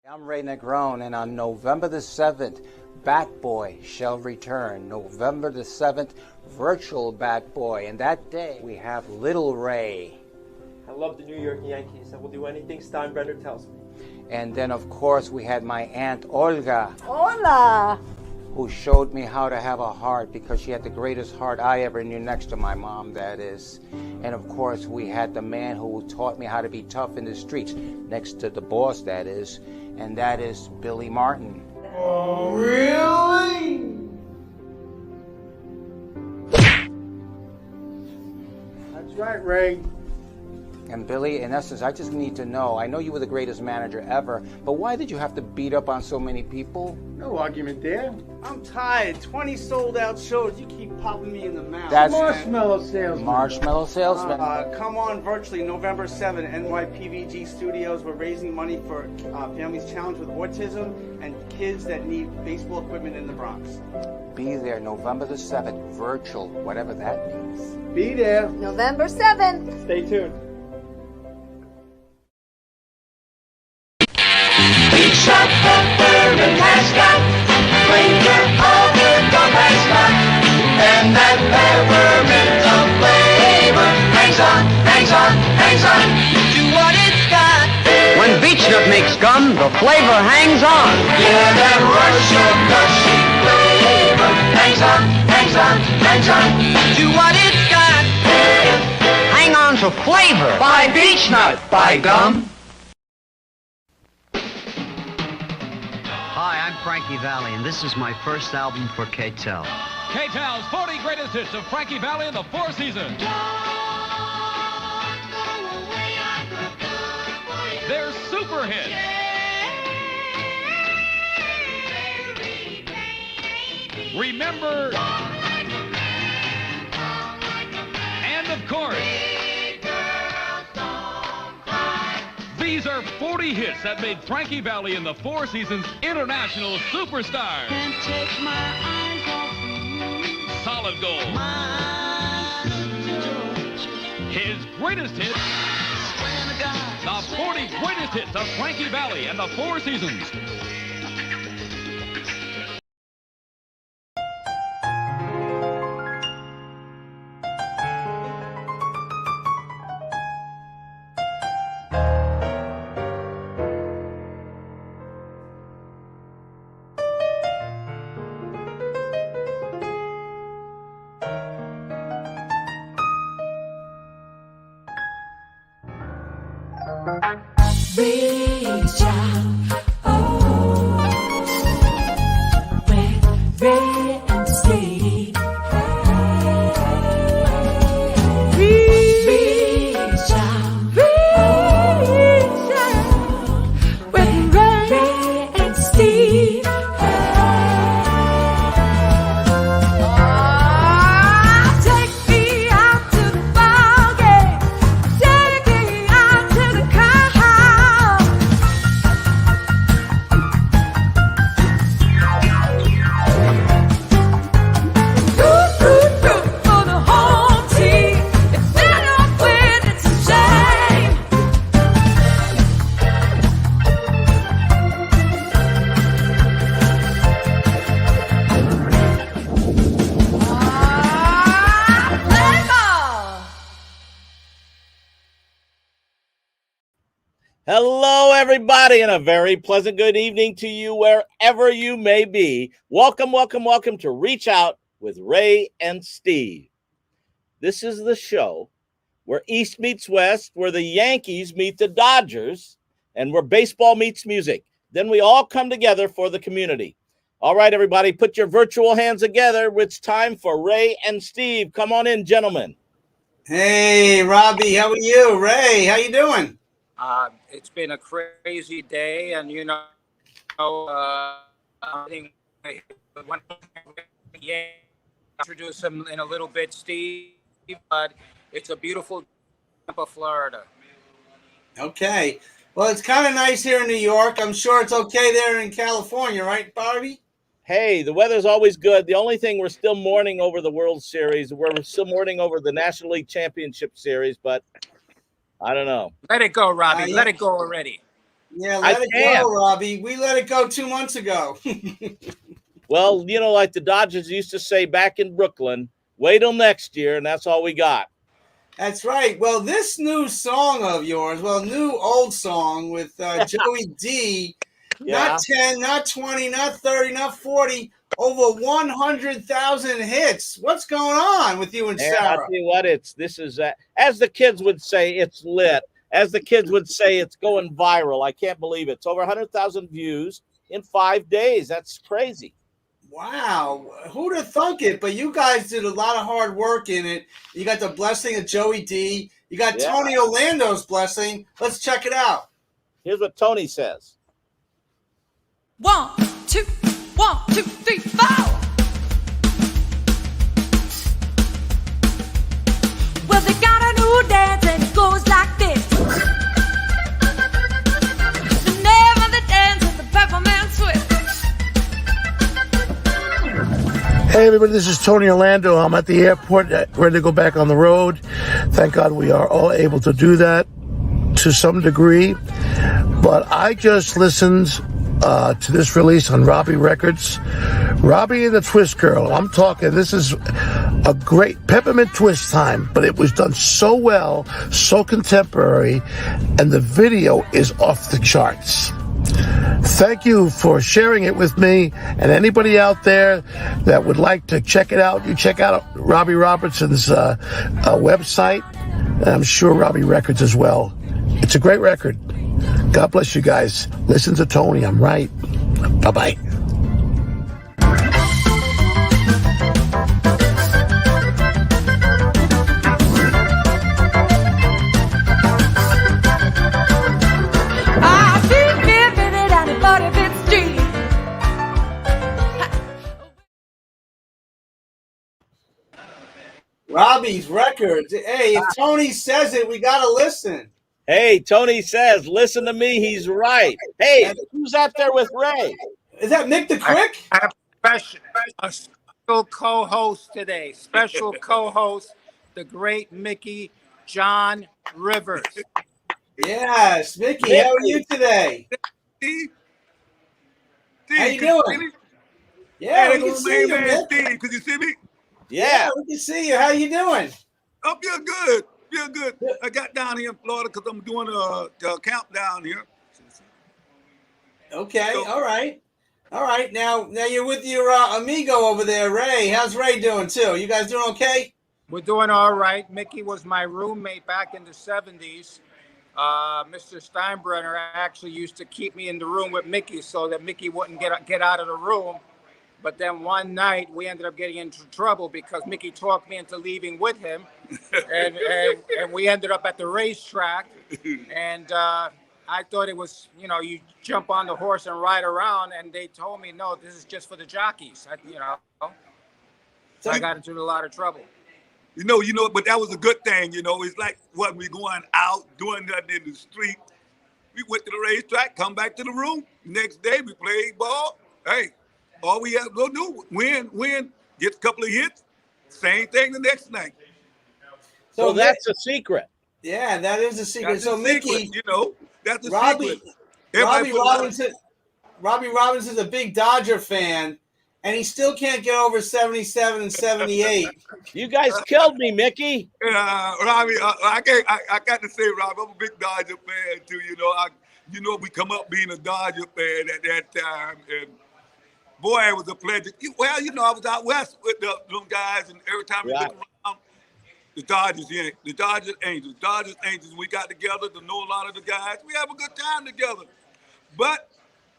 I'm Ray Negron, and on November the 7th, Bat Boy shall return. November the 7th, virtual Bat Boy. And that day, we have Little Ray. I love the New York Yankees. I will do anything Steinbrenner tells me. And then, of course, we had my Aunt Olga. Hola! Who showed me how to have a heart, because she had the greatest heart I ever knew, next to my mom, that is. And of course, we had the man who taught me how to be tough in the streets, next to the boss, that is, and that is Billy Martin. Oh, really? That's right, Ray. And Billy, in essence, I just need to know, I know you were the greatest manager ever, but why did you have to beat up on so many people? No argument there. I'm tired. 20 sold out shows. You keep popping me in the mouth. That's Marshmallow salesman. Marshmallow salesman. Come on virtually November 7th, NYPVG Studios. We're raising money for families challenged with autism and kids that need baseball equipment in the Bronx. Be there November the 7th, virtual, whatever that means. Be there. November 7th. Stay tuned. Shot peppermint has got flavor of the gum has got, and that peppermint flavor hangs on, hangs on, hangs on to what it's got. When Beech-Nut makes gum, the flavor hangs on. Yeah, that Russian gushy flavor hangs on, hangs on, hangs on to what it's got. Hang on to flavor by Beech-Nut. By gum. Hi, I'm Frankie Valli, and this is my first album for K-Tel. K-Tel's 40 greatest hits of Frankie Valli in the 4 seasons. They're super hits. Remember, and of course, these are 40 hits that made Frankie Valli in the 4 seasons international superstar. Can't take my eyes off you. Solid Gold. His greatest hits. The 40 greatest hits of Frankie Valli and the 4 seasons. Reach out, oh, Ray and Steve. Reach out, with Ray and Steve. Take me out to the ball game. Take me out to the car. Hello, everybody, and a very pleasant good evening to you wherever you may be. Welcome, welcome, welcome to Reach Out with Ray and Steve. This is the show where East meets West, where the Yankees meet the Dodgers, and where baseball meets music. Then we all come together for the community. All right, everybody, put your virtual hands together. It's time for Ray and Steve. Come on in, gentlemen. Hey, Robbie, how are you? Ray, how you doing? It's been a crazy day, and I think introduce him in a little bit, Steve, but it's a beautiful Tampa, Florida. Okay. Well, it's kind of nice here in New York. I'm sure it's okay there in California, right, Barbie? Hey, the weather's always good. The only thing, we're still mourning over the World Series. We're still mourning over the National League Championship Series, but I don't know. Let it go, Robbie. Let it go already. Yeah, let it go, Robbie. We let it go 2 months ago. Well, you know, like the Dodgers used to say back in Brooklyn, wait till next year, and that's all we got. That's right. Well, this new song of yours, new old song with Joey D, not 10, not 20, not 30, not 40, over 100,000 hits. What's going on with you and Sarah? I'll tell you what, this is as the kids would say, it's lit. As the kids would say, it's going viral. I can't believe it. It's over 100,000 views in 5 days. That's crazy. Wow. Who'd have thunk it? But you guys did a lot of hard work in it. You got the blessing of Joey D. You got Tony Orlando's blessing. Let's check it out. Here's what Tony says. 1, 2, 1, 2, 3, 4. Well, they got a new dance and it goes like this. The name of the dance is the Peppermint Switch. Hey everybody, this is Tony Orlando. I'm at the airport, ready to go back on the road. Thank God we are all able to do that to some degree. But I just listened to this release on Robbie Records. Robbie and the Twist Girl. I'm talking, this is a great Peppermint Twist time, but it was done so well, so contemporary, and the video is off the charts. Thank you for sharing it with me, and anybody out there that would like to check it out, you check out Robbie Robertson's website, and I'm sure Robbie Records as well. It's a great record. God bless you guys. Listen to Tony. I'm right. Bye-bye. Robbie's Records. Hey, if Tony says it, we got to listen. Hey, Tony says, listen to me. He's right. Hey, who's out there with Ray? Is that Mick the Crick? I have a special co-host today. Special co-host, the great Mickey John Rivers. Yes, Mickey, how are you today? Steve? How you doing? Yeah, we can see you, man. Steve, could you see me? Yeah, we can see you. How you doing? I feel good. Feel good. I got down here in Florida because I'm doing a camp down here. Okay, all right. All right, now you're with your amigo over there, Ray. How's Ray doing, too? You guys doing okay? We're doing all right. Mickey was my roommate back in the 70s. Mr. Steinbrenner actually used to keep me in the room with Mickey so that Mickey wouldn't get out of the room. But then one night we ended up getting into trouble because Mickey talked me into leaving with him, and we ended up at the racetrack. And I thought it was, you jump on the horse and ride around, and they told me no, this is just for the jockeys. So I got into a lot of trouble. But that was a good thing. It's like what we going out doing nothing in the street. We went to the racetrack, come back to the room. Next day we played ball. Hey. All we have to go do, win, get a couple of hits, same thing the next night. So that's a secret. Yeah, that is a secret. That's so a Mickey, secret, that's a Robbie, secret. Robbie Robinson's a big Dodger fan, and he still can't get over 77 and 78. You guys killed me, Mickey. Robbie, I got to say, Robbie, I'm a big Dodger fan too. We come up being a Dodger fan at that time, and boy, it was a pleasure. Well, I was out west with them guys, and every time we look around, the Dodgers, Angels. We got together to know a lot of the guys. We have a good time together. But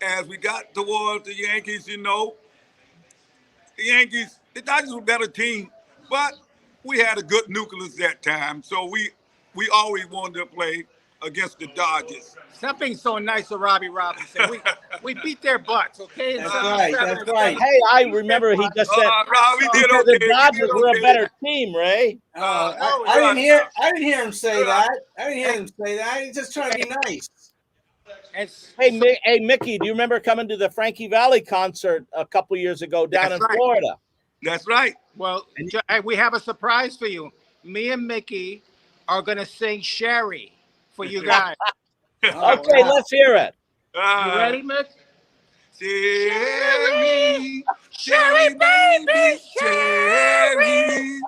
as we got towards the Yankees, the Dodgers were a better team, but we had a good nucleus that time. So we always wanted to play against the Dodgers. Stop being so nice to Robbie Robinson. We beat their butts, okay? That's right. Hey, I remember he just said Robbie did okay. The Dodgers were a better team, Ray. I didn't hear him say that. He's just trying to be nice. Hey, Mickey, do you remember coming to the Frankie Valli concert a couple years ago down in Florida? That's right. Well, we have a surprise for you. Me and Mickey are going to sing Sherry for you guys. Okay, let's hear it. You ready, Mick? Sherry, Sherry, baby, Sherry,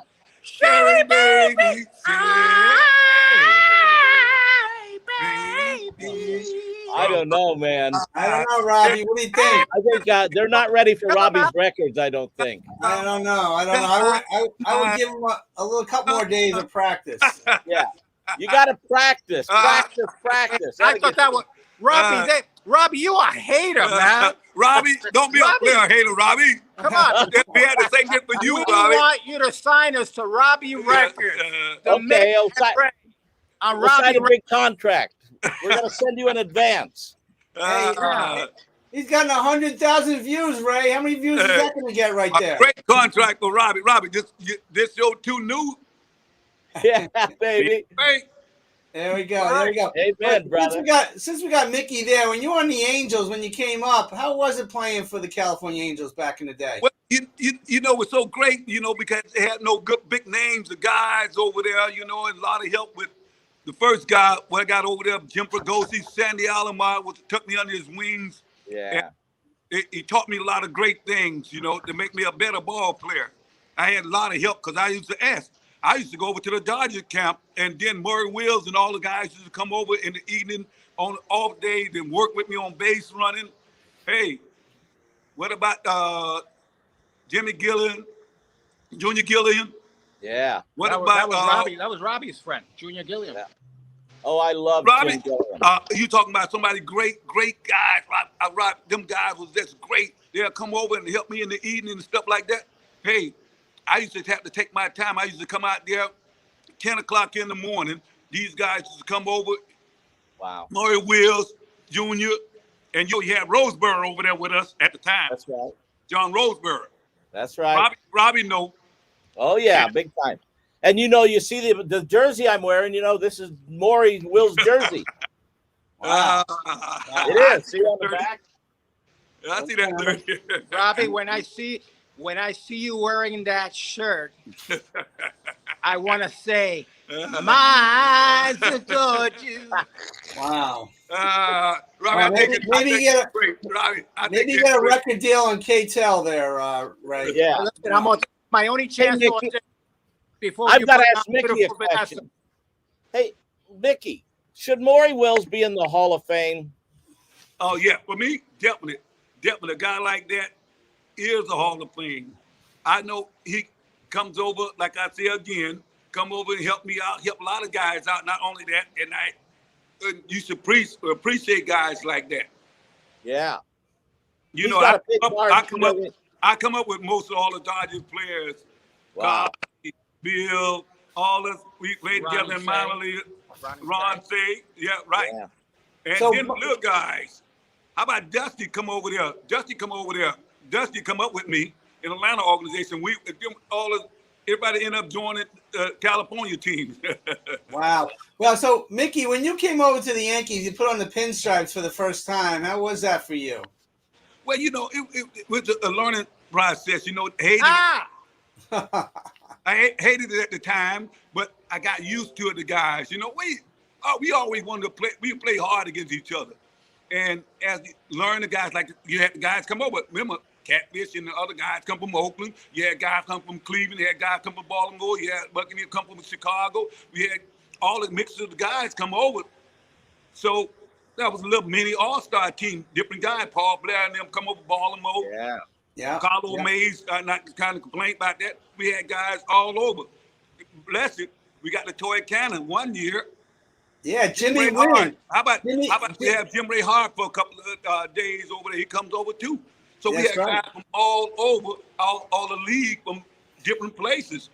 Sherry, baby, baby. I don't know, man. I don't know, Robbie. What do you think? I think they're not ready for Robbie's records. I don't think. I don't know. I would give him a couple more days of practice. Yeah, you got to practice. Practice. I thought that was Robbie. Robbie, you a hater, man. Robbie, don't be a player hater, Robbie. Come on. We had the same thing for you, We Robbie. want you to sign us to Robbie Records. Okay, we'll sign a big contract. We're gonna send you an advance. He's gotten 100,000 views, Ray. How many views is that going to get right there? Great contract for Robbie. Robbie, this show too new. Yeah, baby. Hey. There we go. There we go. Amen, brother. Since we got Mickey there, when you were on the Angels, when you came up, how was it playing for the California Angels back in the day? Well, you know, it's so great, you know, because they had no good big names, the guys over there, you know, and a lot of help with the first guy. What I got over there, Jim Fregosi, Sandy Alomar, took me under his wings. Yeah. He taught me a lot of great things, you know, to make me a better ball player. I had a lot of help because I used to ask. I used to go over to the Dodger camp, and then Murray Wills and all the guys used to come over in the evening on off days and work with me on base running. Hey, what about Jimmy Gillian, Junior Gillian? Yeah. That was Robbie's friend, Junior Gillian. Yeah. Oh, I love Robbie. You talking about somebody great guys? Them guys was just great. They'll come over and help me in the evening and stuff like that. Hey, I used to have to take my time. I used to come out there 10 o'clock in the morning. These guys used to come over. Wow. Murray Wills, Jr., and you had Roseboro over there with us at the time. That's right. John Roseboro. That's right. Robbie know. Oh, yeah, big time. And, you know, you see the jersey I'm wearing, you know, this is Maury Will's jersey. Wow. It is. See on the back? I see that. Robbie, when I see you wearing that shirt, I want to say, my you. Wow. Robbie, maybe you get a record deal on KTEL there, Ray. Yeah. Listen, I'm on my only chance before I've got to ask Mickey a question. Hey, Mickey, should Maury Wills be in the Hall of Fame? Oh, yeah. For me, definitely. Definitely. A guy like that is a Hall of Fame. I know he comes over, like I say again, come over and help me out, help a lot of guys out. Not only that, and you should appreciate guys like that. Yeah. You know, I come up with most of all the Dodgers players. Wow. Bill, all us, we played together in minor league. Ron Say, yeah, right. Yeah. And then the little guys. How about Dusty come over there? Dusty come up with me in Atlanta organization. Everybody ended up joining the California team. Wow. Well, so Mickey, when you came over to the Yankees, you put on the pinstripes for the first time. How was that for you? Well, you know, it was a learning process. You know, I hated it at the time, but I got used to it. The guys, you know, we always wanted to play. We play hard against each other, and as you learn, the guys like you had the guys come over. Remember, Catfish and the other guys come from Oakland. You had guys come from Cleveland. You had guys come from Baltimore. You had Buccaneers come from Chicago. We had all the mixes of the guys come over. So that was a little mini all-star team. Different guys, Paul Blair and them come over Baltimore. Yeah. Carlo Mays, not kind of complain about that. We had guys all over. Bless it. We got the Toy Cannon one year. Yeah, Jimmy Wynn. How about we have Jim Ray Hart for a couple of days over there? He comes over too. So we had guys from all over, all the league from different places.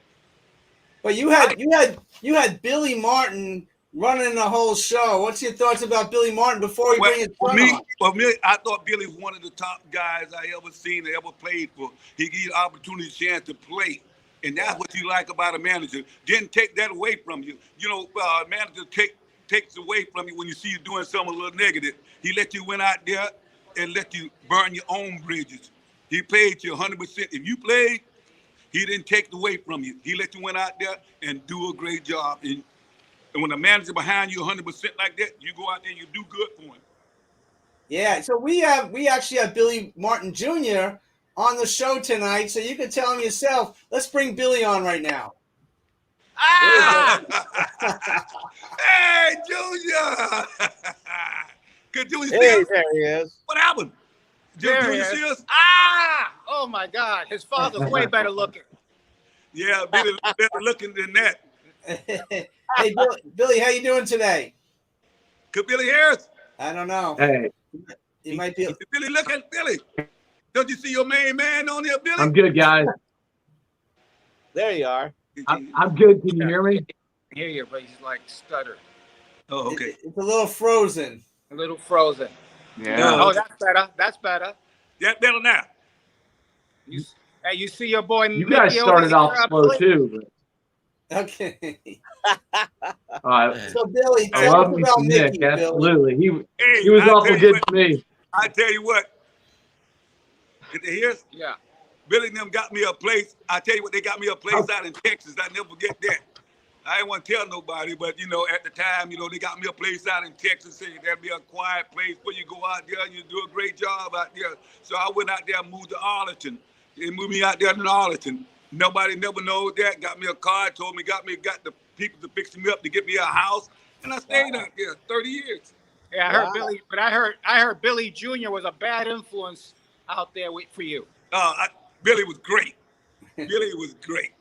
But you had Billy Martin running the whole show. What's your thoughts about Billy Martin before you bring his son on? For me, I thought Billy was one of the top guys I ever seen, ever played for. He gave you the opportunity, chance to play. And that's what you like about a manager. Didn't take that away from you. You know, a manager takes away from you when you see you doing something a little negative. He let you win out there and let you burn your own bridges. He paid you 100%. If you played, he didn't take it away from you. He let you win out there and do a great job. And when a manager behind you 100% like that, you go out there and you do good for him. Yeah, so we actually have Billy Martin Jr. on the show tonight, so you can tell him yourself. Let's bring Billy on right now. Hey, Junior! Good Junior. Hey, there he is. What happened? There he Junior is. Sears? Oh my God, his father's way better looking. Yeah, Billy better looking than that. Hey, Billy, how you doing today? Could Billy Harris? I don't know. Hey, You might be. Billy, look at Billy. Don't you see your main man on there, Billy? I'm good, guys. There you are. I'm good. Can you hear me? I can hear you, but he's like stuttered. Oh, okay. It's a little frozen. A little frozen. Yeah. Oh, that's better. That's better. That better now. Hey, you see your boy You Mickey guys over started there, off slow Billy? too. Okay. But, So Billy, I tell love us me about some Mickey. Nick. Billy. Absolutely. He Hey, was I'll awful tell you good what. to me. I tell you what. Get to hear? Yeah. Billy and them got me a place. I tell you what, they got me a place out in Texas. I never forget that. I didn't want to tell nobody, but at the time, they got me a place out in Texas. Saying that'd be a quiet place where you go out there and you do a great job out there. So I went out there and moved to Arlington. They moved me out there in Arlington. Nobody never knows that. Got me a car, told me, got the people to fix me up to get me a house, and I stayed out there 30 years. Yeah, I heard Billy, but I heard Billy Jr. was a bad influence out there for you. Billy was great. Billy was great.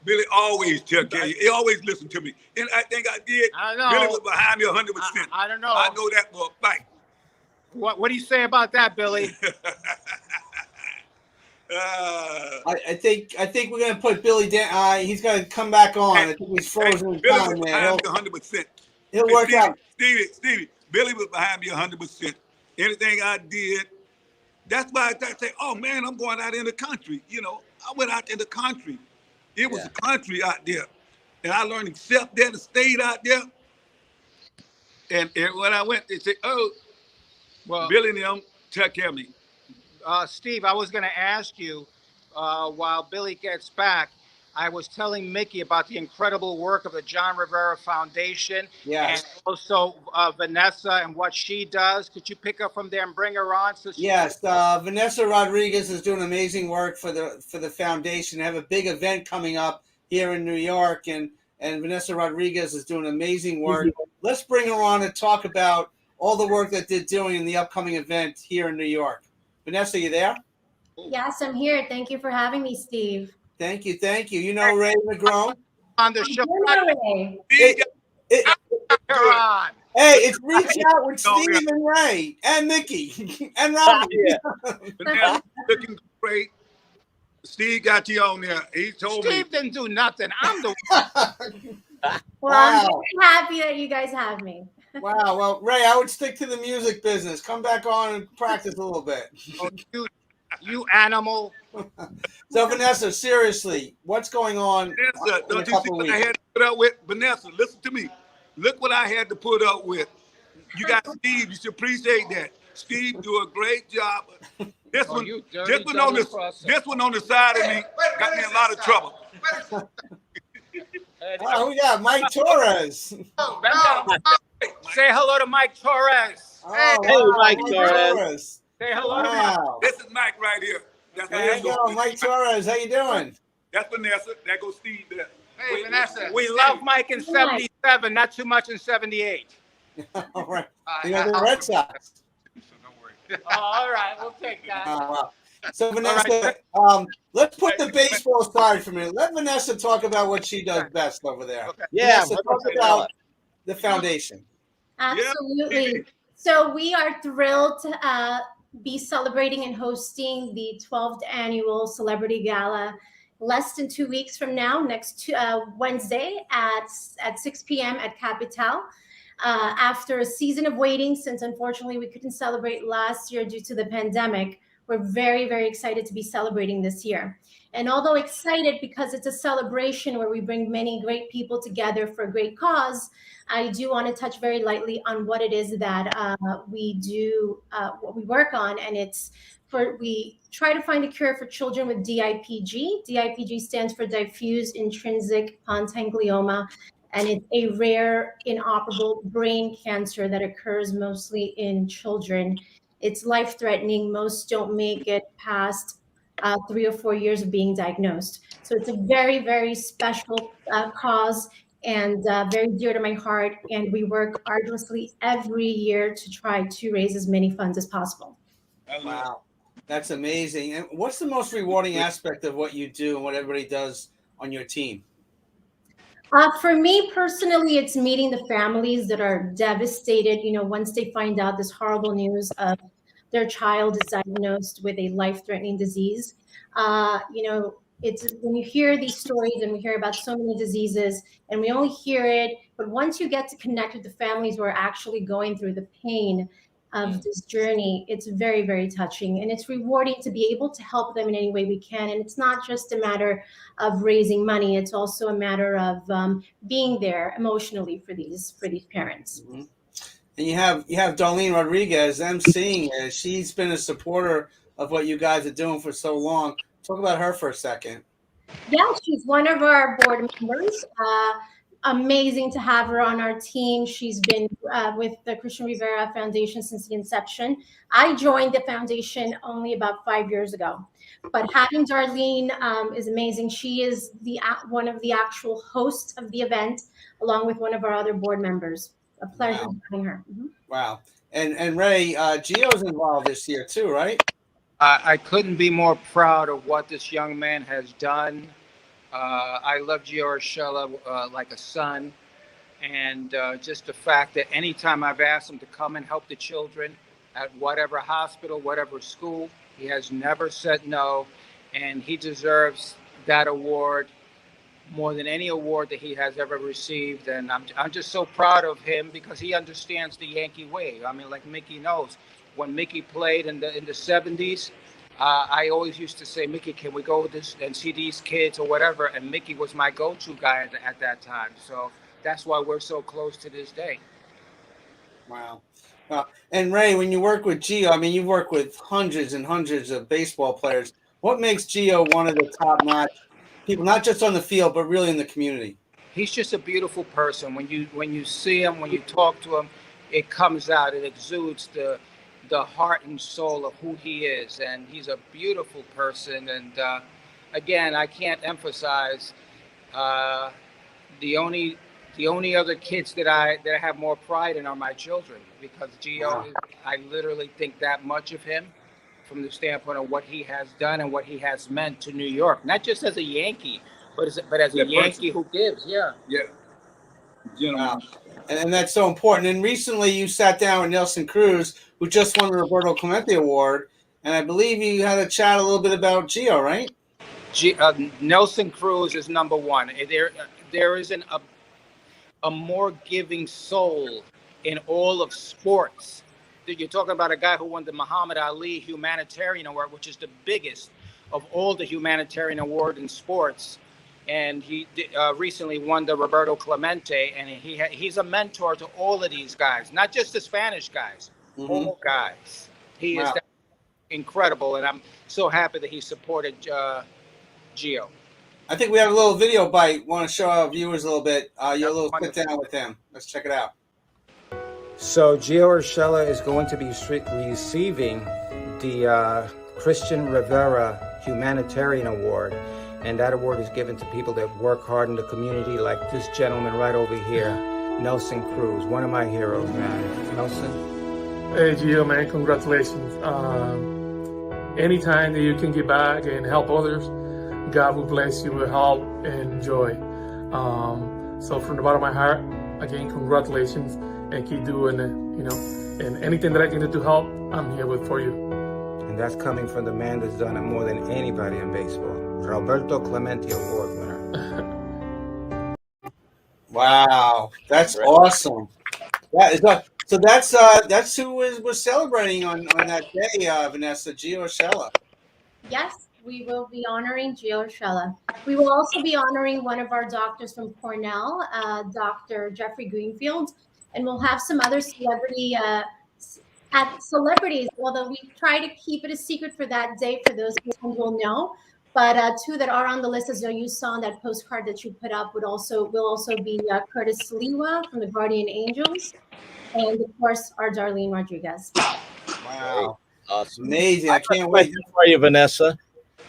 Billy always took care of you. He always listened to me. And I think I did. I know. Billy was behind me 100%. I don't know. I know that for a fact. What do you say about that, Billy? I think we're gonna put Billy down. He's gonna come back on. I think he's frozen in Billy time, was man. behind me 100%. He'll work Stevie, out. Stevie, Billy was behind me 100%. Anything I did, that's why I say, oh man, I'm going out in the country. I went out in the country. It was a country out there. And I learned to accept that and stayed out there. And when I went, they said, oh, well, Billy and them took care of me. Steve, I was going to ask you, while Billy gets back, I was telling Mickey about the incredible work of the John Rivera Foundation. Yes. And also Vanessa and what she does. Could you pick up from there and bring her on? Yes, Vanessa Rodriguez is doing amazing work for the foundation. They have a big event coming up here in New York, and Vanessa Rodriguez is doing amazing work. Let's bring her on to talk about all the work that they're doing in the upcoming event here in New York. Vanessa, you there? Yes, I'm here. Thank you for having me, Steve. Thank you. You know Ray McGrone? On the show. Hey, it's Reach Out with Steve and Ray and Mickey and Robbie. Vanessa looking great. Steve got you on there. He told me. Steve didn't do nothing. I'm the Well, I'm very happy that you guys have me. Wow. Well, Ray, I would stick to the music business. Come back on and practice a little bit. You animal. So, Vanessa, seriously, what's going on? Vanessa, don't you see what I had to put up with? Vanessa, listen to me. Look what I had to put up with. You got Steve. You should appreciate that. Steve do a great job. This one on the side of me got me in a lot of trouble. Oh, we got Mike Torres. Say hello to Mike Torres. Hey, Mike Torres. Say hello to Mike. This is Mike right here. That's There you go, Mike Torres. How you doing? That's Vanessa. There goes Steve there. Hey, Vanessa. We love Mike in 77, not too much in 78. All right. The Red Sox. All right, we'll take that. Wow. So, Vanessa, let's put the baseball aside for a minute. Let Vanessa talk about what she does best over there. Okay. Yeah, Vanessa, talk about the foundation. Absolutely. So we are thrilled to be celebrating and hosting the 12th annual Celebrity Gala less than 2 weeks from now, next Wednesday at 6 p.m. at Capital. After a season of waiting, since unfortunately we couldn't celebrate last year due to the pandemic, we're very, very excited to be celebrating this year. And although excited because it's a celebration where we bring many great people together for a great cause, I do want to touch very lightly on what it is that we do, what we work on. And we try to find a cure for children with DIPG. DIPG stands for diffuse intrinsic pontine glioma. and it's a rare, inoperable brain cancer that occurs mostly in children. It's life-threatening. Most don't make it past 3 or 4 years of being diagnosed. So it's a very, very special cause and very dear to my heart. And we work arduously every year to try to raise as many funds as possible. Wow, that's amazing. And what's the most rewarding aspect of what you do and what everybody does on your team? For me personally, it's meeting the families that are devastated, once they find out this horrible news of their child is diagnosed with a life-threatening disease. It's when you hear these stories and we hear about so many diseases and we only hear it, but once you get to connect with the families who are actually going through the pain of this journey, it's very, very touching, and it's rewarding to be able to help them in any way we can. And it's not just a matter of raising money; it's also a matter of being there emotionally for these parents. Mm-hmm. And you have Darlene Rodriguez emceeing it. She's been a supporter of what you guys are doing for so long. Talk about her for a second. Yeah, she's one of our board members. Amazing to have her on our team. She's been with the Christian Rivera Foundation since the inception. I joined the foundation only about 5 years ago, but having Darlene is amazing. She is one of the actual hosts of the event, along with one of our other board members. A pleasure having her. Mm-hmm. Wow. And Ray, Gio's involved this year too, right? I couldn't be more proud of what this young man has done. I love Gio Urshela like a son, and just the fact that anytime I've asked him to come and help the children at whatever hospital, whatever school, he has never said no, and he deserves that award more than any award that he has ever received. And I'm just so proud of him because he understands the Yankee way. I mean, like Mickey knows, when Mickey played in the 70s, I always used to say, Mickey, can we go and see these kids or whatever? And Mickey was my go-to guy at that time. So that's why we're so close to this day. Wow. And Ray, when you work with Gio, I mean, you work with hundreds and hundreds of baseball players. What makes Gio one of the top-notch people, not just on the field, but really in the community? He's just a beautiful person. When you see him, when you talk to him, it comes out. It exudes the heart and soul of who he is, and he's a beautiful person. And again, I can't emphasize the only other kids that I have more pride in are my children, because Gio, I literally think that much of him from the standpoint of what he has done and what he has meant to New York, not just as a Yankee, but as a Yankee who gives. Yeah. Wow. And that's so important. And recently you sat down with Nelson Cruz, who just won the Roberto Clemente Award. And I believe you had a chat a little bit about Gio, right? Nelson Cruz is number one. There isn't a more giving soul in all of sports. You're talking about a guy who won the Muhammad Ali Humanitarian Award, which is the biggest of all the humanitarian awards in sports. And he recently won the Roberto Clemente, and he's a mentor to all of these guys, not just the Spanish guys, all guys. He is incredible, and I'm so happy that he supported Gio. I think we have a little video bite. Want to show our viewers a little bit. Your little sit down with him. Let's check it out. So Gio Urshela is going to be receiving the Christian Rivera Humanitarian Award. And that award is given to people that work hard in the community, like this gentleman right over here, Nelson Cruz, one of my heroes, man. Nelson? Hey, Gio, man, congratulations. Anytime that you can give back and help others, God will bless you with help and joy. So from the bottom of my heart, again, congratulations, and keep doing it, and anything that I can do to help, I'm here for you. And that's coming from the man that's done it more than anybody in baseball. Roberto Clemente Award winner. Wow, that's awesome. So that's who was celebrating on that day, Vanessa, Gio Urshela. Yes, we will be honoring Gio Urshela. We will also be honoring one of our doctors from Cornell, Dr. Jeffrey Greenfield, and we'll have some other celebrities, although we try to keep it a secret for that day for those who will know. But two that are on the list, as you saw on that postcard that you put up, will also be Curtis Sliwa from the Guardian Angels, and of course our Darlene Rodriguez. Wow, awesome, amazing! I can't wait for you, Vanessa.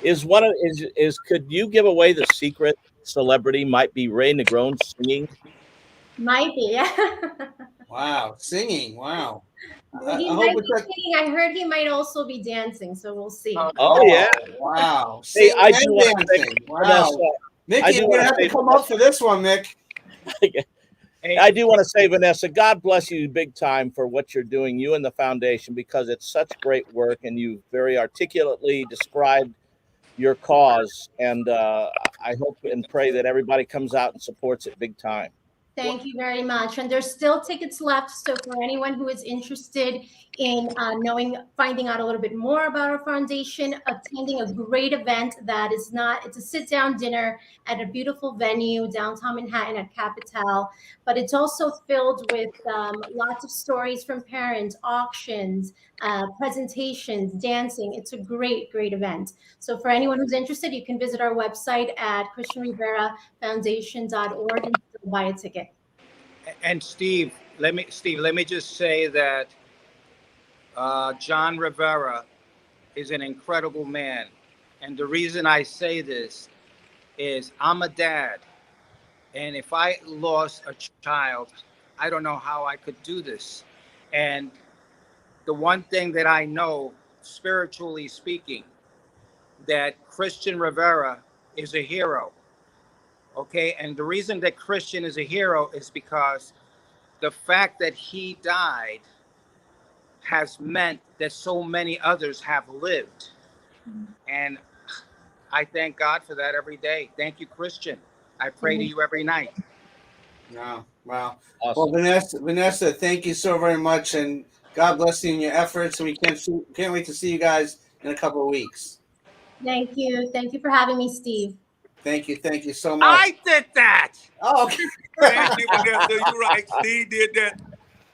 Could you give away the secret celebrity? Might be Ray Negron singing. Might be, yeah. Wow, singing! Wow. He might be singing. I heard he might also be dancing, so we'll see. Oh yeah! Wow. Hey, I do Singing and want to dancing. say, Wow. Vanessa, Mickey, you're gonna have to come up for this one, Mick. I do want to say, Vanessa, God bless you big time for what you're doing, you and the foundation, because it's such great work, and you very articulately described your cause. And I hope and pray that everybody comes out and supports it big time. Thank you very much. And there's still tickets left. So for anyone who is interested in finding out a little bit more about our foundation, attending a great event that is it's a sit-down dinner at a beautiful venue downtown Manhattan at Capital, but it's also filled with lots of stories from parents, auctions, presentations, dancing. It's a great, great event. So for anyone who's interested, you can visit our website at ChristianRiveraFoundation.org and still buy a ticket. And Steve, let me just say that John Rivera is an incredible man. And the reason I say this is I'm a dad. And if I lost a child, I don't know how I could do this. And the one thing that I know, spiritually speaking, that Christian Rivera is a hero. Okay, and the reason that Christian is a hero is because the fact that he died has meant that so many others have lived. And I thank God for that every day. Thank you, Christian. I pray to you every night. Wow. Wow. Awesome. Well, Vanessa, thank you so very much, and God bless you in your efforts. And we can't wait to see you guys in a couple of weeks. Thank you. Thank you for having me, Steve. Thank you so much. I did that. Oh, okay. Thank you, Vanessa. You're right. Steve did that.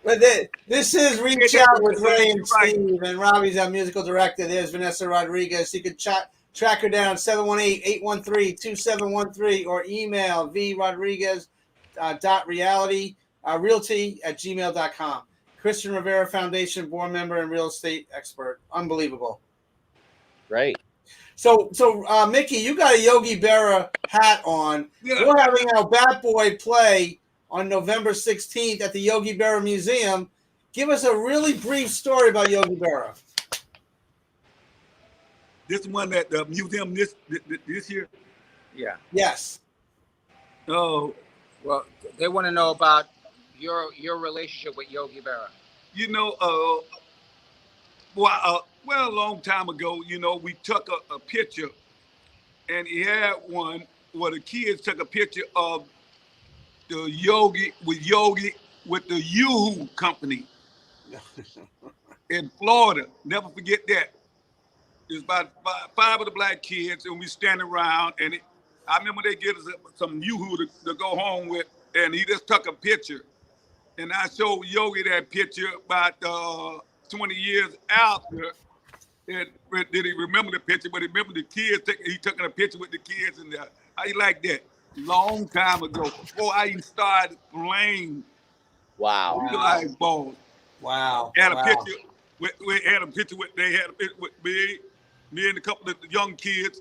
But this is Reach Out with Ray and Steve, and Robbie's our musical director. There's Vanessa Rodriguez. You can track her down 718-813-2713 or email vrodriguez.realty@gmail.com. Christian Rivera Foundation board member and real estate expert. Unbelievable. Great. So, Mickey, you got a Yogi Berra hat on. Yeah. We're having our Bat Boy play on November 16th at the Yogi Berra Museum. Give us a really brief story about Yogi Berra. This one at the museum this year? Yeah. Yes. Oh. Well, they want to know about your relationship with Yogi Berra. You know, a long time ago, you know, we took a picture, and he had one where the kids took a picture of the Yogi with the Yoo-Hoo company in Florida. Never forget that. There's about five of the black kids, and we standing around, and I remember they get us some Yoo-Hoo to go home with, and he just took a picture. And I showed Yogi that picture about 20 years after. And did he remember the picture? But he remember the kids. He took a picture with the kids, and how you like that? Long time ago, before I even started playing. Wow. Like balls. Wow. Had a picture. We had a picture with. They had a picture with me and a couple of the young kids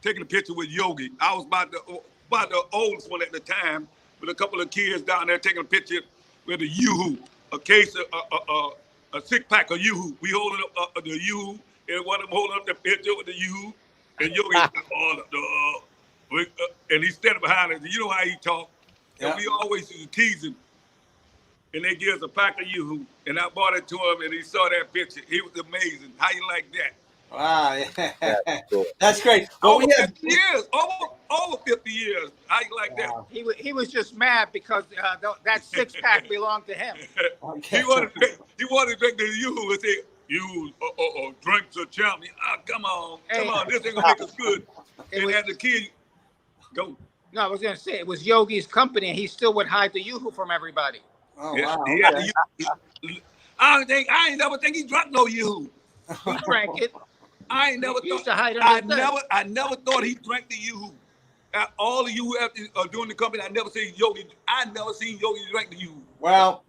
taking a picture with Yogi. I was about the oldest one at the time, with a couple of kids down there taking a picture with a Yoo-Hoo, a case of a 6-pack of Yoo-Hoo. We holding up the Yoo-Hoo, and one of them holding up the picture with the Yoo-Hoo, and Yogi and he's standing behind us. You know how he talk. And we always used to tease him. And they give us a pack of Yoo-Hoo, and I bought it to him, and he saw that picture. He was amazing. How you like that? Wow, yeah. That's great. Over 50 years. Over 50 years. How you like that? He was just mad because that 6-pack belonged to him. He wanted to drink the Yoo-Hoo and say, "You drinks a champion." Come on, this ain't gonna make us good. And as a kid, go. No, I was gonna say it was Yogi's company, and he still would hide the Yoo-Hoo from everybody. Oh yeah, wow! I ain't never think he drank no Yoo-Hoo. He drank it. I ain't never He used thought. to hide under the desk. I never thought he drank the Yoo-hoo. All of you doing the company, I never seen Yogi. I never seen Yogi drink the Yoo-hoo. Well,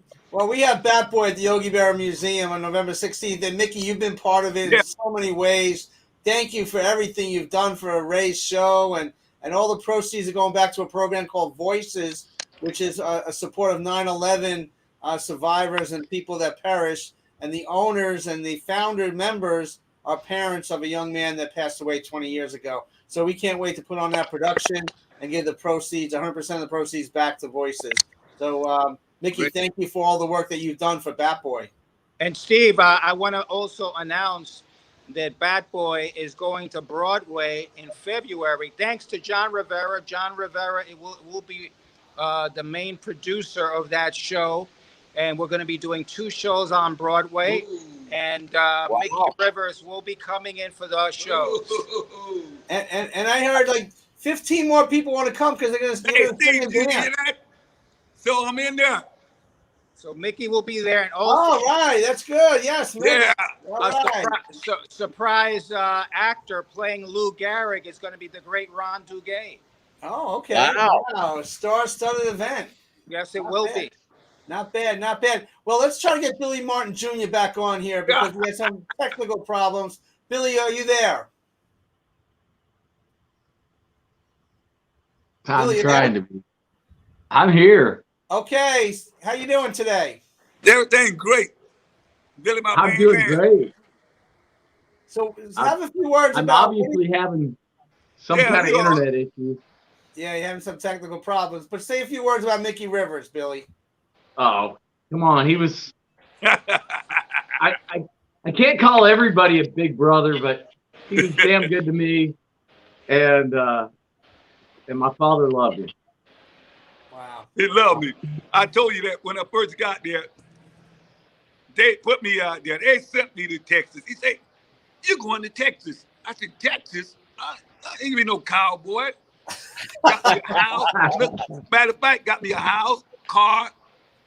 we have Bat Boy at the Yogi Berra Museum on November 16th. And Mickey, you've been part of it in so many ways. Thank you for everything you've done for Ray's show. And all the proceeds are going back to a program called Voices, which is a support of 9/11 survivors and people that perished. And the owners and the founder members are parents of a young man that passed away 20 years ago. So we can't wait to put on that production and give the proceeds, 100% of the proceeds, back to Voices. So, Mickey, thank you for all the work that you've done for Bat Boy. And Steve, I want to also announce that Bat Boy is going to Broadway in February, thanks to John Rivera. John Rivera will be the main producer of that show. And we're going to be doing 2 shows on Broadway. Ooh. And Mickey Rivers will be coming in for those shows. And I heard like 15 more people want to come because they're going to sing and dance. So I'm in there. So Mickey will be there. And also, right. That's good. Yes. Mickey. Yeah. Surprise actor playing Lou Gehrig is going to be the great Ron Duguay. Oh, okay. Wow. A star-studded event. Yes, it will be. Not bad, not bad. Well, let's try to get Billy Martin Jr. back on here because we had some technical problems. Billy, are you there? I'm trying to be. I'm here. Okay. How you doing today? Everything great. Billy, I'm doing great. So have a few words I'm about... obviously having some kind of internet issue. Yeah, you're having some technical problems. But say a few words about Mickey Rivers, Billy. Oh, come on. He was I can't call everybody a big brother, but he was damn good to me. And my father loved him. Wow. He loved me. I told you that when I first got there. They put me out there. They sent me to Texas. He said, "You're going to Texas." I said, "Texas? I ain't even no cowboy." Got me a house. Matter of fact, got me a house, car.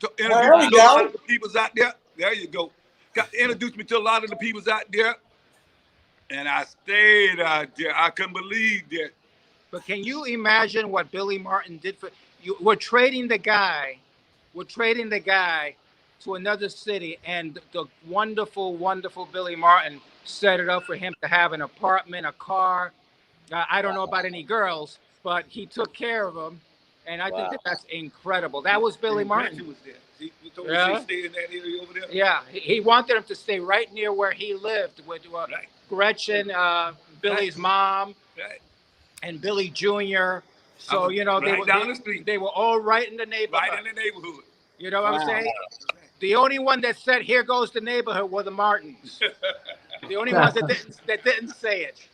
To introduce me to a lot of the peoples out there. There you go. Got to introduce me to a lot of the peoples out there. And I stayed out there. I couldn't believe that. But can you imagine what Billy Martin did for you? We're trading the guy to another city, and the wonderful, wonderful Billy Martin set it up for him to have an apartment, a car. I don't know about any girls, but he took care of them. And I think that's incredible. That was Billy Martin. Was there. He told me to stay in that area over there. Yeah, he wanted him to stay right near where he lived with Gretchen, Billy's mom, and Billy Jr. So, you know, they were all right in the neighborhood. Right in the neighborhood. You know what I'm saying? The only one that said, "Here goes the neighborhood," were the Martins. The only ones that didn't say it.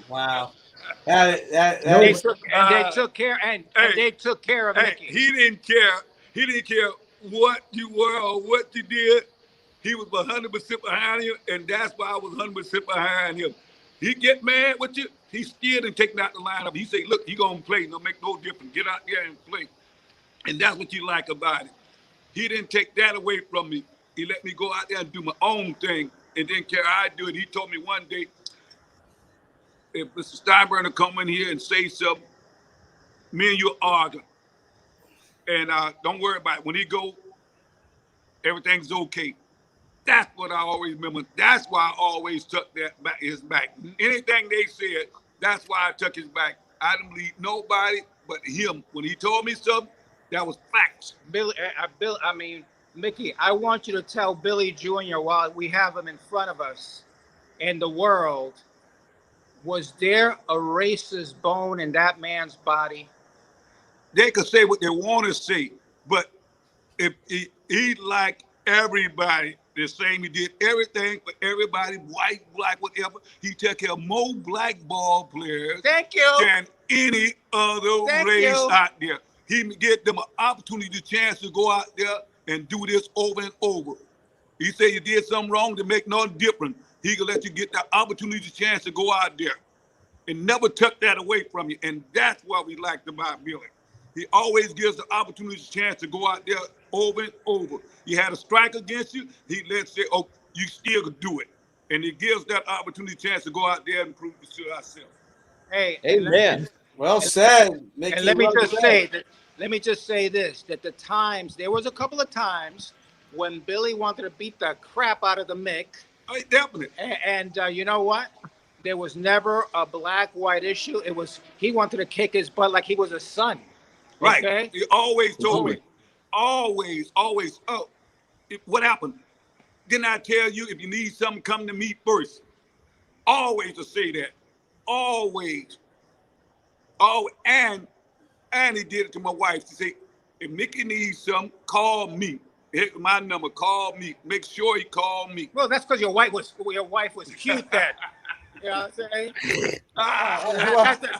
Wow. They took care of Mickey. He didn't care. He didn't care what you were or what you did. He was 100% behind you, and that's why I was 100% behind him. He get mad with you, he still didn't take out the lineup. He say, "Look, you gonna play. No make no difference. Get out there and play." And that's what you like about it. He didn't take that away from me. He let me go out there and do my own thing, and didn't care how I do it. He told me one day, if Mr. Steinbrenner come in here and say something, me and you argue. And don't worry about it. When he go, everything's okay. That's what I always remember. That's why I always took his back. Anything they said, that's why I took his back. I didn't believe nobody but him. When he told me something, that was facts. Mickey, I want you to tell Billy Jr. while we have him in front of us in the world, was there a racist bone in that man's body? They could say what they want to say, but if he liked everybody the same, he did everything for everybody, white, black, whatever. He took care of more black ball players than any other race out there. He get them an opportunity, the chance to go out there and do this over and over. He said you did something wrong to make nothing different. He could let you get that opportunity, the chance to go out there, and never took that away from you. And that's what we liked about Billy. He always gives the opportunity, the chance to go out there over and over. You had a strike against you, he let say, "Oh, you still could do it." And it gives that opportunity chance to go out there and prove to ourselves. Hey, Amen. Well said. Mickey, And let me well just said. say that. Let me just say this: that there was a couple of times when Billy wanted to beat the crap out of the Mick. Oh, definitely. And you know what? There was never a black-white issue. It was he wanted to kick his butt like he was a son. Right. Okay? He always told me. Always. Oh, what happened? Didn't I tell you if you need something, come to me first? Always to say that. Always. Oh, and he did it to my wife. She said, if Mickey needs something, call me. Here's my number. Call me. Make sure he call me. Well, that's because your wife was cute then. You know what I'm saying?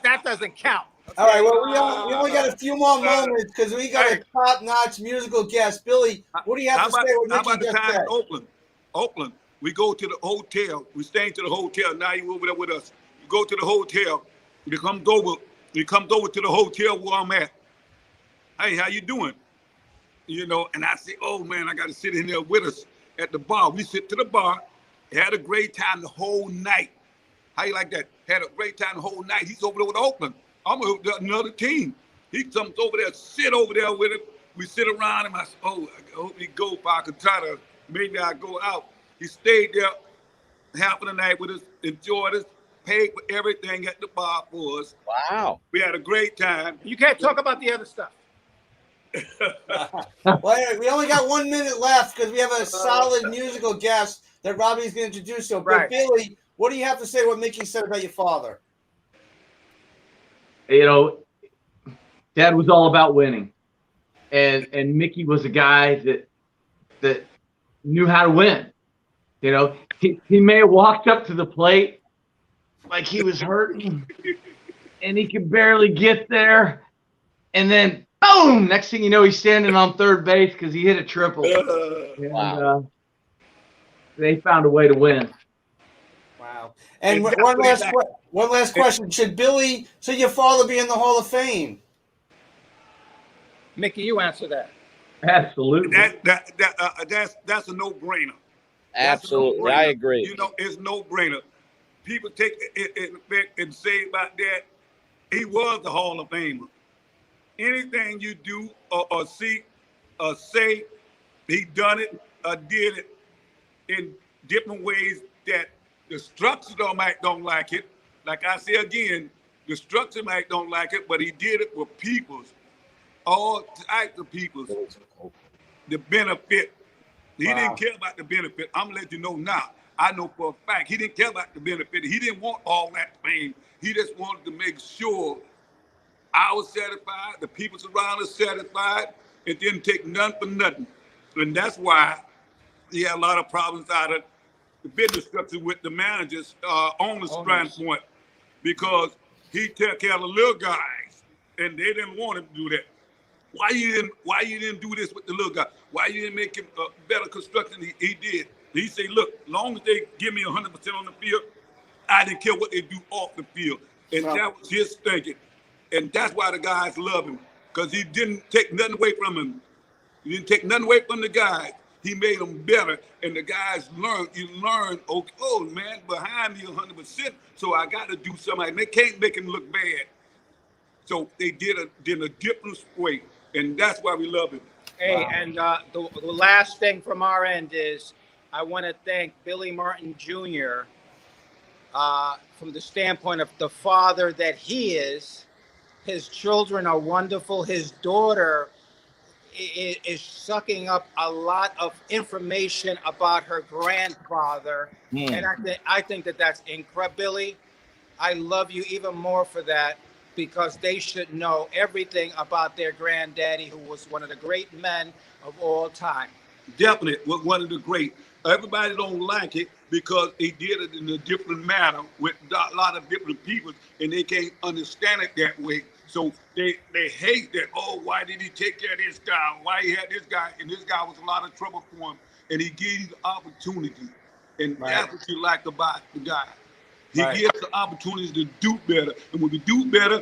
That doesn't count. All right, well, we only got a few more moments because we got a top-notch musical guest. Billy, what do you have to say? How about the time in Oakland? Oakland, we go to the hotel. We staying to the hotel. Now you over there with us. You go to the hotel. He comes over to the hotel where I'm at. Hey, how you doing? You know, and I say, oh man, I got to sit in there with us at the bar. We sit to the bar, had a great time the whole night. How you like that? Had a great time the whole night. He's over there with Oakland. I'm with another team. He comes over there, sit over there with him. We sit around him. I said, oh, I hope he go if I could try to, maybe I go out. He stayed there half of the night with us, enjoyed us, paid for everything at the bar for us. Wow. We had a great time. You can't talk about the other stuff. Well, we only got 1 minute left because we have a solid musical guest that Robbie's going to introduce. So, Right. Billy, what do you have to say what Mickey said about your father? You know, Dad was all about winning, and Mickey was a guy that knew how to win. You know, he may have walked up to the plate like he was hurting, and he could barely get there, and then boom! Next thing you know, he's standing on third base because he hit a triple. And, they found a way to win. Wow. And one last question. Should your father be in the Hall of Fame? Mickey, you answer that. Absolutely. That's a no-brainer. Absolutely. I agree. You know, it's no-brainer. People take it and say about that, he was the Hall of Famer. Anything you do or see or say, he done it or did it in different ways that the structure don't like it. Like I say again, the structure don't like it, but he did it for peoples, all types of peoples. The benefit. He didn't care about the benefit. I'm gonna let you know now. I know for a fact he didn't care about the benefit. He didn't want all that fame. He just wanted to make sure I was satisfied, the people around us satisfied. It didn't take none for nothing. And that's why he had a lot of problems out of the business structure with the managers, owners' standpoint, because he took care of the little guys, and they didn't want him to do that. Why you didn't do this with the little guy? Why you didn't make him a better construction than he did? He said, look, as long as they give me 100% on the field, I didn't care what they do off the field. And that was his thinking. And that's why the guys love him, because he didn't take nothing away from him. He didn't take nothing away from the guys. He made them better, and the guys learned. You learn, okay, oh man, behind me 100%, so I got to do something. They can't make him look bad. So they did in a different way, and that's why we love him. Hey, and the last thing from our end is I want to thank Billy Martin Jr. From the standpoint of the father that he is. His children are wonderful. His daughter is sucking up a lot of information about her grandfather. And I think that that's incredible. Billy, I love you even more for that, because they should know everything about their granddaddy, who was one of the great men of all time. Definitely, one of the great. Everybody don't like it because he did it in a different manner with a lot of different people, and they can't understand it that way. So they hate that. Oh, why did he take care of this guy? Why he had this guy? And this guy was a lot of trouble for him, and he gave you the opportunity. And that's what you like about the guy. He gives the opportunity to do better. And when we do better,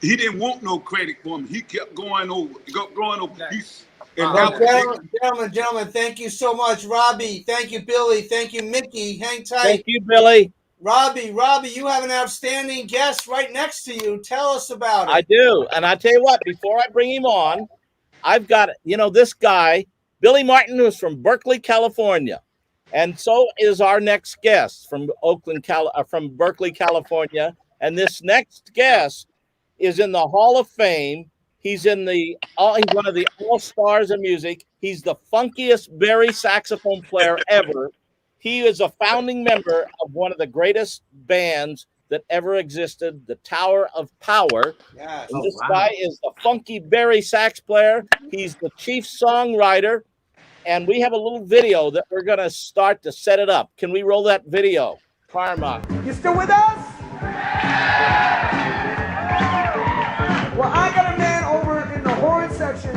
he didn't want no credit for him. He kept going over. Gentlemen, thank you so much. Robbie, thank you, Billy. Thank you, Mickey. Hang tight. Thank you, Billy. Robbie, you have an outstanding guest right next to you. Tell us about it. I do. And I tell you what, before I bring him on, I've got, this guy, Billy Martin, who's from Berkeley, California. And so is our next guest from from Berkeley, California. And this next guest is in the Hall of Fame. He's one of the all-stars of music. He's the funkiest Barry saxophone player ever. He is a founding member of one of the greatest bands that ever existed, the Tower of Power. Yes. And this guy is the funky Barry sax player. He's the chief songwriter. And we have a little video that we're going to start to set it up. Can we roll that video? Karma. You still with us? Well, I got a man over in the horn section,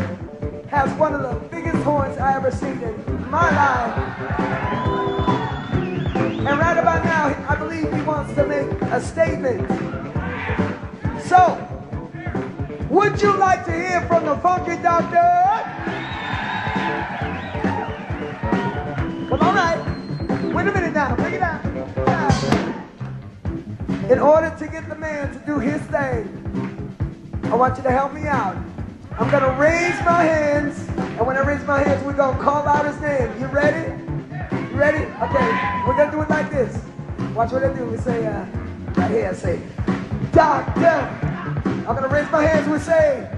has one of the biggest horns I ever seen in my life. And right about now, I believe he wants to make a statement. So, would you like to hear from the Funky Doctor? Come on, right. Wait a minute now. Bring it down. In order to get the man to do his thing, I want you to help me out. I'm going to raise my hands, and when I raise my hands, we're going to call out his name. You ready? You ready? Okay, we're going to do it like this. Watch what I do. We say, right here, say, Doctor. I'm going to raise my hands. We say,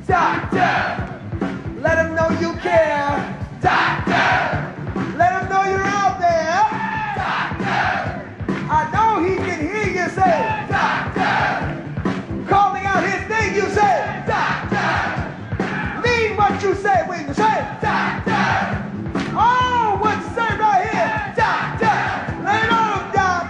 Doctor. Let him know you care. Doctor. Let him know you're out there. Doctor. I know he can hear you say, Doctor. Calling out his name, you say, Doctor. Mean what you say when you say, Doctor. Oh, what you say right here, Doctor. Lay it on him, Doc.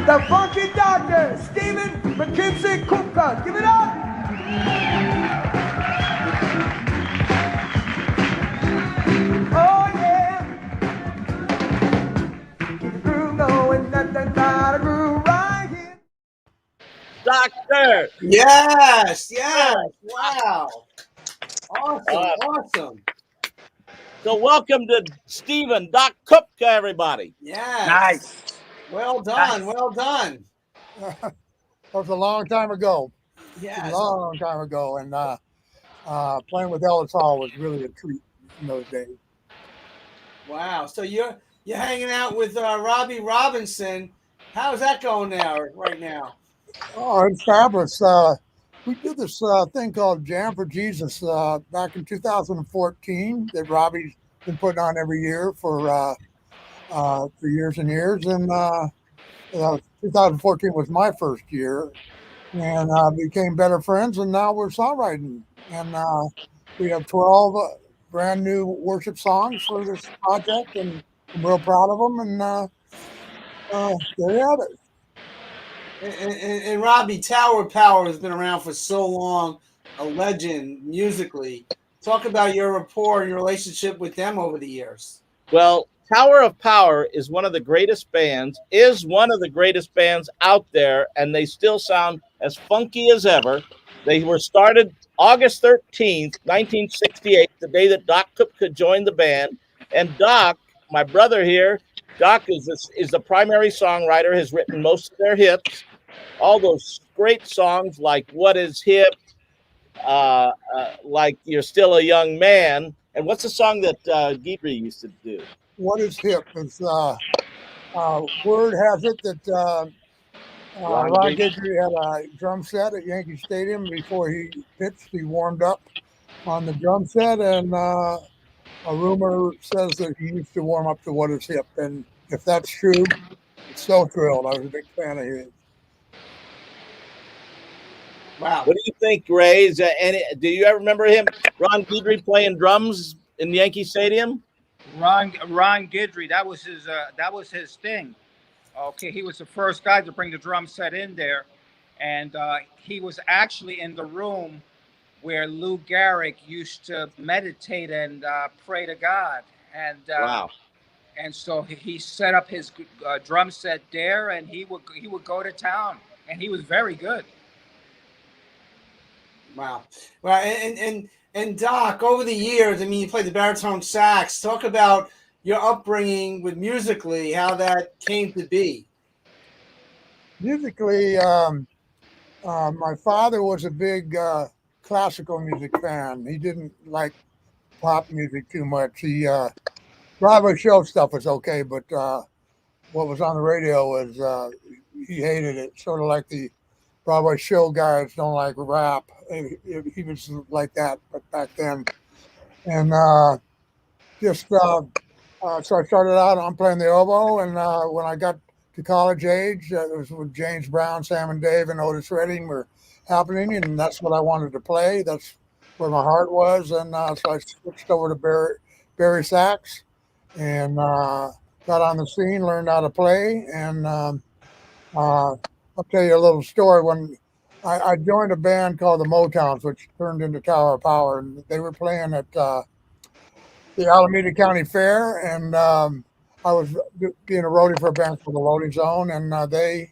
The Funky Doctor, Stephen McKenzie Kupka. Give it up. Oh, yeah. Keep the groove going, nothing but a groove right here. Doctor. Yes. Wow. Awesome. So welcome to Stephen, Doc Kupka, everybody. Yes. Nice. Well done. Well done. That was a long time ago. Yes. A long time ago. And playing with Ellis Hall was really a treat in those days. Wow. So you're hanging out with Robbie Robinson. How's that going right now? Oh, it's fabulous. We did this thing called Jam for Jesus back in 2014 that Robbie's been putting on every year for years and years. And 2014 was my first year, and became better friends. And now we're songwriting, and we have 12 brand new worship songs for this project, and I'm real proud of them. And there you have it. And Robbie, Tower of Power has been around for so long, a legend musically. Talk about your rapport and your relationship with them over the years. Well, Tower of Power is one of the greatest bands out there, and they still sound as funky as ever. They were started August 13th, 1968, the day that Doc Kupka joined the band. And Doc, my brother here, Doc is the primary songwriter, has written most of their hits, all those great songs like What Is Hip, like You're Still a Young Man. And what's the song that Guidry used to do? What Is Hip? It's word has it that Ron Guidry had a drum set at Yankee Stadium before he pitched. He warmed up on the drum set, and a rumor says that he used to warm up to What Is Hip. And if that's true, so thrilled. I was a big fan of his. Wow. What do you think, Ray? Do you ever remember him, Ron Guidry, playing drums in Yankee Stadium? Ron Guidry, that was his thing. Okay, he was the first guy to bring the drum set in there, and he was actually in the room where Lou Gehrig used to meditate and pray to God. And wow. And so he set up his drum set there, and he would go to town, and he was very good. Wow. Well, and Doc, over the years, I mean, you played the baritone sax. Talk about your upbringing with musically, how that came to be. Musically, my father was a big classical music fan. He didn't like pop music too much. He Broadway show stuff was okay, but what was on the radio was he hated it. Sort of like the Broadway show guys don't like rap. He was like that, but back then. And so I started out on playing the oboe, and when I got to college age, it was with James Brown, Sam and Dave, and Otis Redding were happening, and that's what I wanted to play. That's where my heart was, and so I switched over to Barry sax, and got on the scene, learned how to play, and I'll tell you a little story. When I joined a band called the Motowns, which turned into Tower of Power, and they were playing at the Alameda County Fair, and I was being a roadie for a band called the Loading Zone, and the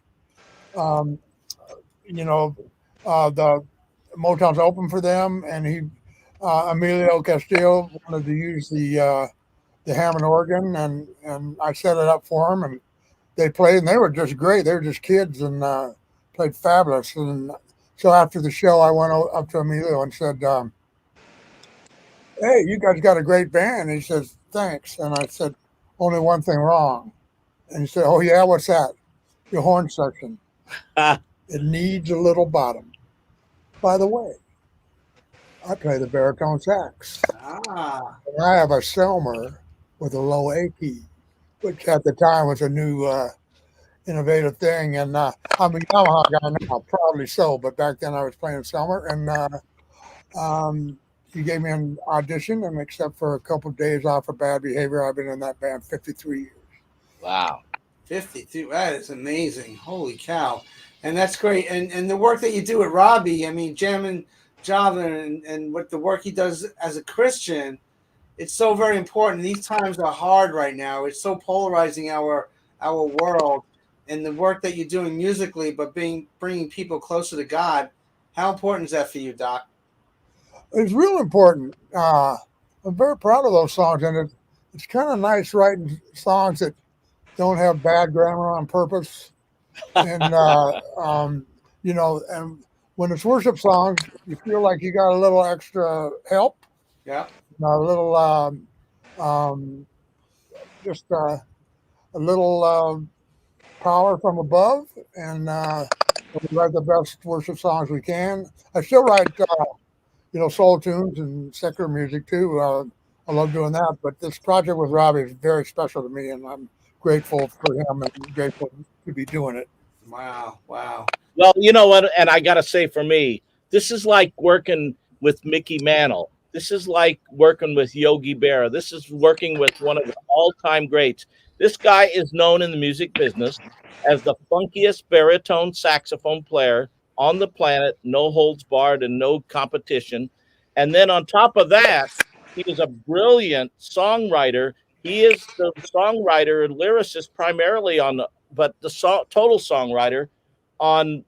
Motowns opened for them, and Emilio Castillo wanted to use the Hammond organ, and I set it up for them, and they played, and they were just great. They were just kids, and played fabulous. And so after the show, I went up to Emilio and said, "Hey, you guys got a great band." And he says, "Thanks." And I said, "Only one thing wrong." And he said, "Oh yeah, what's that?" "Your horn section. It needs a little bottom. By the way, I play the baritone sax. And I have a Selmer with a low A key, which at the time was a new innovative thing. And I'm a Yamaha guy now, probably so, but back then I was playing Selmer. And he gave me an audition, and except for a couple of days off of bad behavior, I've been in that band 53 years. Wow. 52. That is amazing. Holy cow. And that's great. And the work that you do with Robbie, I mean, jamming Java and what the work he does as a Christian, it's so very important. These times are hard right now. It's so polarizing our world. And the work that you're doing musically, but bringing people closer to God, how important is that for you, Doc? It's real important. I'm very proud of those songs, and it's kind of nice writing songs that don't have bad grammar on purpose. And and when it's worship songs, you feel like you got a little extra help. Yeah. A little just a little power from above, and we write the best worship songs we can. I still write soul tunes and secular music too. I love doing that, but this project with Robbie is very special to me, and I'm grateful for him and grateful to be doing it. Wow. Well, you know what? And I got to say, for me, this is like working with Mickey Mantle. This is like working with Yogi Berra. This is working with one of the all-time greats. This guy is known in the music business as the funkiest baritone saxophone player on the planet, no holds barred and no competition. And then on top of that, he is a brilliant songwriter. He is the songwriter and lyricist primarily but the total songwriter on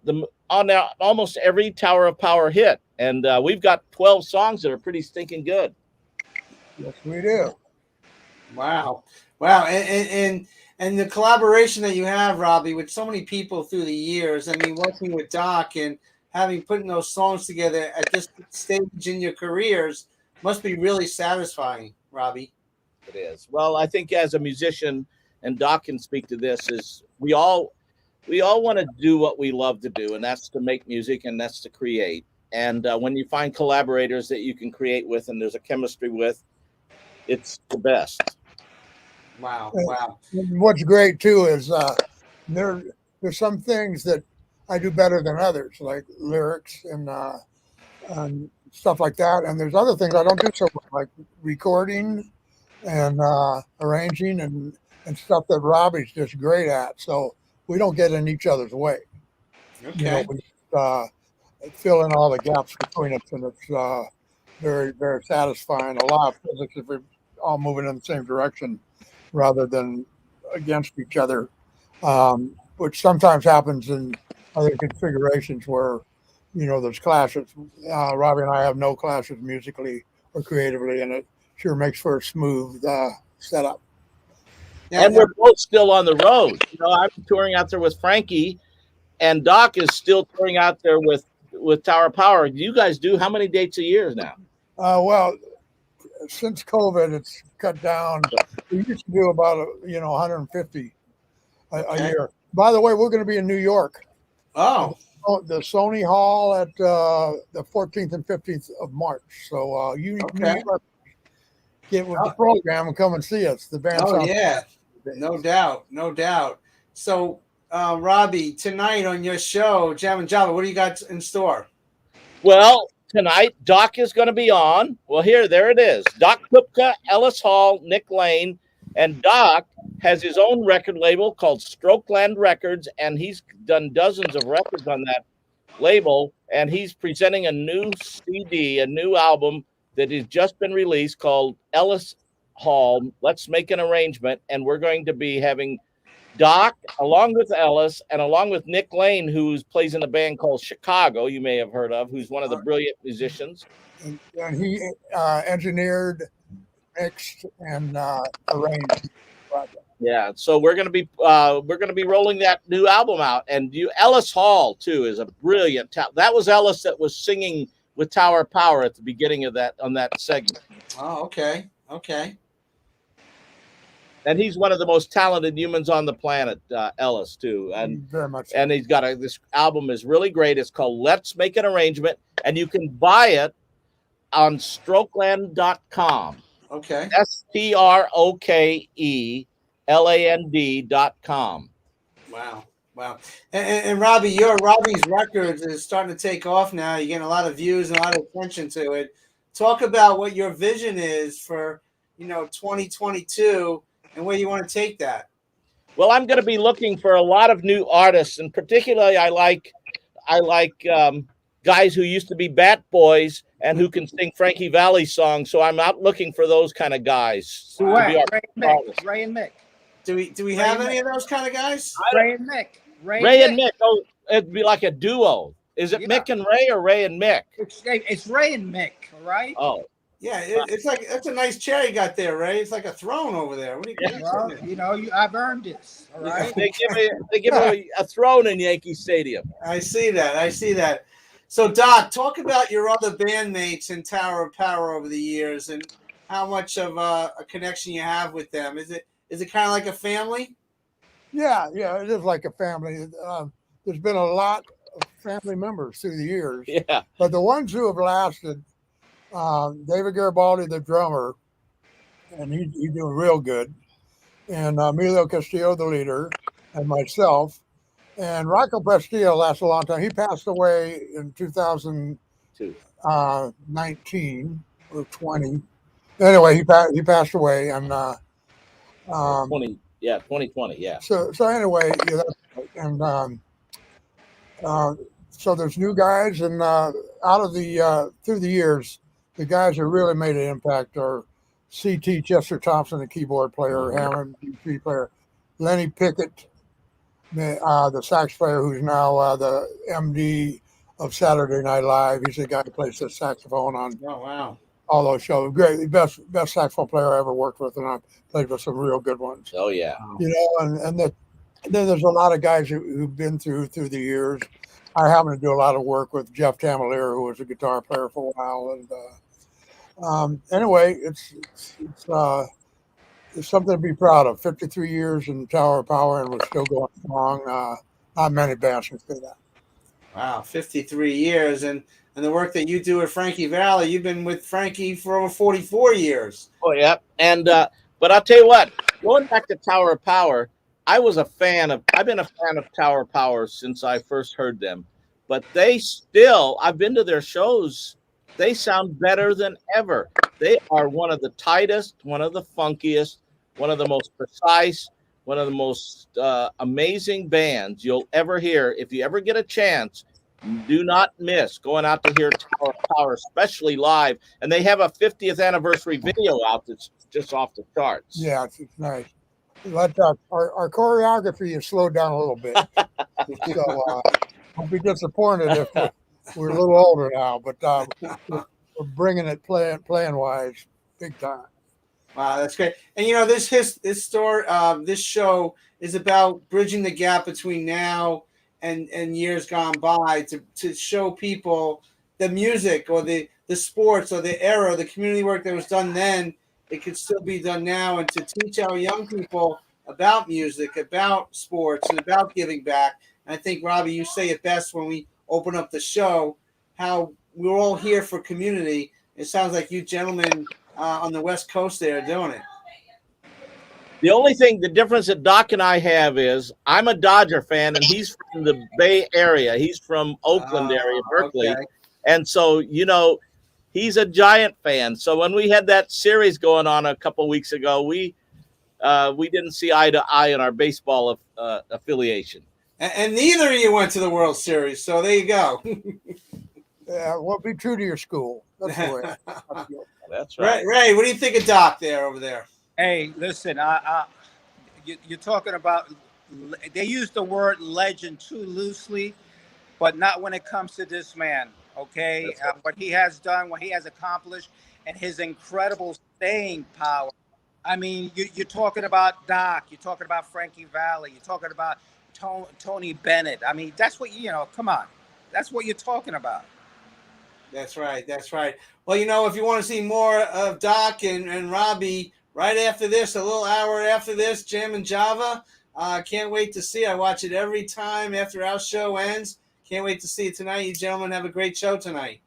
almost every Tower of Power hit. And we've got 12 songs that are pretty stinking good. Yes, we do. Wow. And the collaboration that you have, Robbie, with so many people through the years. I mean, working with Doc and putting those songs together at this stage in your careers must be really satisfying, Robbie. It is. Well, I think as a musician, and Doc can speak to this, is we all want to do what we love to do, and that's to make music, and that's to create. And when you find collaborators that you can create with and there's a chemistry with, it's the best. Wow. What's great too is there's some things that I do better than others, like lyrics and stuff like that. And there's other things I don't do so well, like recording and arranging and stuff that Robbie's just great at. So we don't get in each other's way. Okay. We fill in all the gaps between us, and it's very, very satisfying. A lot of physics if we're all moving in the same direction rather than against each other, which sometimes happens in other configurations where, there's clashes. Robbie and I have no clashes musically or creatively, and it sure makes for a smooth setup. And we're both still on the road. I'm touring out there with Frankie, and Doc is still touring out there with Tower of Power. You guys do how many dates a year now? Well, since COVID, it's cut down. We used to do about 150 a year. By the way, we're going to be in New York. Oh, the Sony Hall at the 14th and 15th of March. So you get with the program and come and see us. The band. Oh yeah, no doubt. So Robbie, tonight on your show, Jam and Java, what do you got in store? Well, tonight Doc is going to be on. Well, there it is. Doc Kupka, Ellis Hall, Nick Lane, and Doc has his own record label called Strokeland Records, and he's done dozens of records on that label, and he's presenting a new CD, a new album that has just been released called Ellis Hall, Let's Make an Arrangement, and we're going to be having Doc, along with Ellis, and along with Nick Lane, who plays in a band called Chicago, you may have heard of, who's one of the brilliant musicians. And he engineered, mixed, and arranged. Yeah, so we're gonna be rolling that new album out, and Ellis Hall too is a brilliant talent. That was Ellis that was singing with Tower of Power at the beginning of that segment. Oh, okay. And he's one of the most talented humans on the planet, Ellis too, and very much. And he's got this album is really great. It's called Let's Make an Arrangement, and you can buy it on Strokeland.com. Okay. STROKELAND.com. Wow. And Robbie, Robbie's Records is starting to take off now. You're getting a lot of views and a lot of attention to it. Talk about what your vision is for 2022 and where you want to take that. Well, I'm going to be looking for a lot of new artists, and particularly I like guys who used to be Bat Boys and who can sing Frankie Valli songs. So I'm out looking for those kind of guys. Ray and Mick. Do we have any of those kind of guys? Ray and Mick. Ray and Mick. Oh, it'd be like a duo. Is it Mick and Ray or Ray and Mick? It's Ray and Mick, right? Oh. Yeah, it's like that's a nice chair you got there, Ray. It's like a throne over there. What do you? I've earned this. All right. They give me a throne in Yankee Stadium. I see that. So, Doc, talk about your other bandmates in Tower of Power over the years and how much of a connection you have with them. Is it kind of like a family? Yeah, it is like a family. There's been a lot of family members through the years. Yeah. But the ones who have lasted, David Garibaldi, the drummer, and he's doing real good, and Emilio Castillo, the leader, and myself. And Rocco Prestillo lasted a long time. He passed away in 2019 or 20. Anyway, he passed away, and 2020. Yeah. So anyway, and so there's new guys, and out of the through the years, the guys that really made an impact are C.T. Chester Thompson, the keyboard player, Hammond, D3 player, Lenny Pickett, the sax player who's now the MD of Saturday Night Live. He's the guy who plays the saxophone on all those shows. Great, best saxophone player I ever worked with, and I've played with some real good ones. Oh yeah. And then there's a lot of guys who've been through the years. I happen to do a lot of work with Jeff Tamalier, who was a guitar player for a while, and anyway, it's something to be proud of. 53 years in Tower of Power, and we're still going strong. Not many bands can say that. Wow, 53 years, and the work that you do at Frankie Valli, you've been with Frankie for over 44 years. Oh yeah, and but I'll tell you what, going back to Tower of Power, I've been a fan of Tower Power since I first heard them, but I've been to their shows. They sound better than ever. They are one of the tightest, one of the funkiest, one of the most precise, one of the most amazing bands you'll ever hear. If you ever get a chance, do not miss going out to hear Tower Power, especially live. And they have a 50th anniversary video out that's just off the charts. Yeah, it's nice. But our choreography is slowed down a little bit. So don't be disappointed if we're a little older now, but we're bringing it playing wise big time. Wow, that's great. And this show is about bridging the gap between now and years gone by to show people the music or the sports or the era, the community work that was done then. It could still be done now, and to teach our young people about music, about sports, and about giving back. And I think, Robbie, you say it best when we open up the show, how we're all here for community. It sounds like you gentlemen on the West Coast there are doing it. The difference that Doc and I have is I'm a Dodger fan, and he's from the Bay Area. He's from Oakland area, Berkeley. Okay. And so, he's a Giant fan. So when we had that series going on a couple weeks ago, we didn't see eye to eye in our baseball affiliation. And neither of you went to the World Series, so there you go. Yeah, well, be true to your school. That's the way. That's right. Ray, what do you think of Doc over there? Hey, listen, you're talking about, they use the word legend too loosely, but not when it comes to this man, okay? What he has done, what he has accomplished, and his incredible staying power. I mean, you're talking about Doc, you're talking about Frankie Valli, you're talking about Tony Bennett. I mean, that's what, come on. That's what you're talking about. That's right. That's right. Well, if you want to see more of Doc and Robbie right after this, a little hour after this, Jam and Java, can't wait to see. I watch it every time after our show ends. Can't wait to see it tonight. You gentlemen have a great show tonight.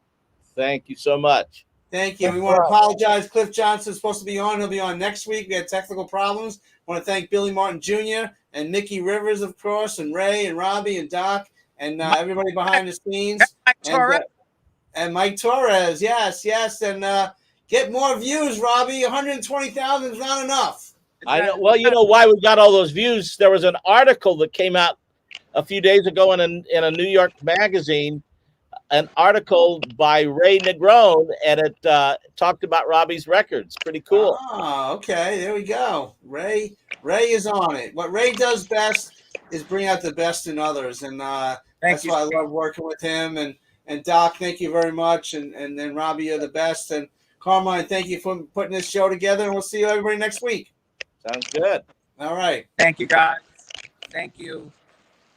Thank you so much. Thank you. We want to apologize. Cliff Johnson's supposed to be on. He'll be on next week. We had technical problems. I want to thank Billy Martin Jr. and Mickey Rivers, of course, and Ray and Robbie and Doc and everybody behind the scenes. And Mike Torres, yes. And get more views, Robbie. 120,000 is not enough. I know. Well, you know why we got all those views? There was an article that came out a few days ago in a New York magazine, an article by Ray Negron, and it talked about Robbie's records. Pretty cool. Oh, okay. There we go. Ray is on it. What Ray does best is bring out the best in others, and that's why I love working with him. And Doc, thank you very much. And then Robbie, you're the best. And Carmine, thank you for putting this show together. And we'll see you everybody next week. Sounds good. All right. Thank you, guys. Thank you.